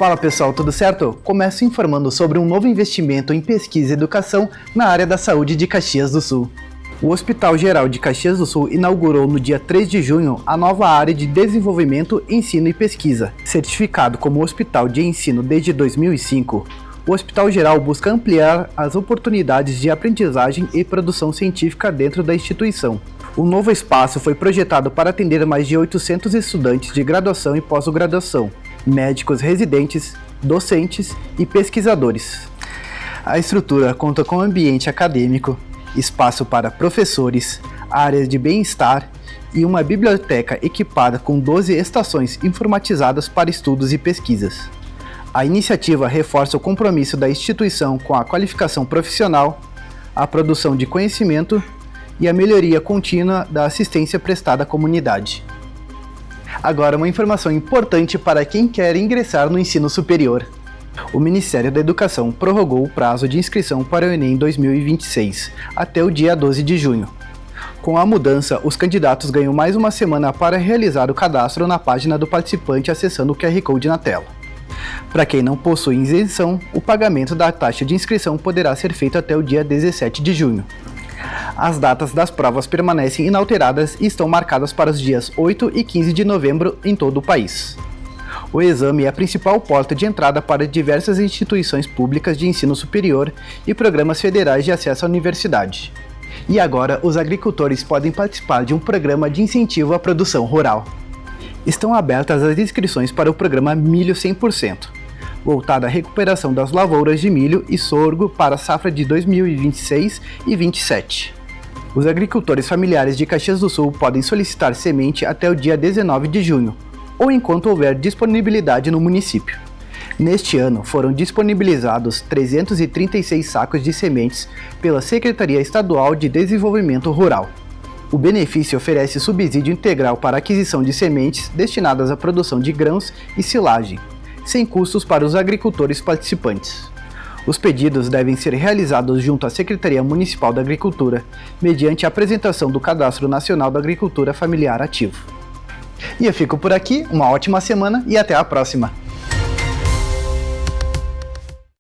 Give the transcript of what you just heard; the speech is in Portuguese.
Fala pessoal, tudo certo? Começo informando sobre um novo investimento em pesquisa e educação na área da saúde de Caxias do Sul. O Hospital Geral de Caxias do Sul inaugurou no dia 3 de junho a nova área de Desenvolvimento, Ensino e Pesquisa. Certificado como Hospital de Ensino desde 2005, o Hospital Geral busca ampliar as oportunidades de aprendizagem e produção científica dentro da instituição. O novo espaço foi projetado para atender mais de 800 estudantes de graduação e pós-graduação, médicos residentes, docentes e pesquisadores. A estrutura conta com ambiente acadêmico, espaço para professores, áreas de bem-estar e uma biblioteca equipada com 12 estações informatizadas para estudos e pesquisas. A iniciativa reforça o compromisso da instituição com a qualificação profissional, a produção de conhecimento e a melhoria contínua da assistência prestada à comunidade. Agora, uma informação importante para quem quer ingressar no ensino superior. O Ministério da Educação prorrogou o prazo de inscrição para o Enem 2026 até o dia 12 de junho. Com a mudança, os candidatos ganham mais uma semana para realizar o cadastro na página do participante acessando o QR Code na tela. Para quem não possui isenção, o pagamento da taxa de inscrição poderá ser feito até o dia 17 de junho. As datas das provas permanecem inalteradas e estão marcadas para os dias 8 e 15 de novembro em todo o país. O exame é a principal porta de entrada para diversas instituições públicas de ensino superior e programas federais de acesso à universidade. E agora, os agricultores podem participar de um programa de incentivo à produção rural. Estão abertas as inscrições para o programa Milho 100%, voltado à recuperação das lavouras de milho e sorgo para a safra de 2026 e 2027. Os agricultores familiares de Caxias do Sul podem solicitar semente até o dia 19 de junho, ou enquanto houver disponibilidade no município. Neste ano, foram disponibilizados 336 sacos de sementes pela Secretaria Estadual de Desenvolvimento Rural. O benefício oferece subsídio integral para a aquisição de sementes destinadas à produção de grãos e silagem, sem custos para os agricultores participantes. Os pedidos devem ser realizados junto à Secretaria Municipal da Agricultura, mediante a apresentação do Cadastro Nacional da Agricultura Familiar Ativo. E eu fico por aqui, uma ótima semana e até a próxima!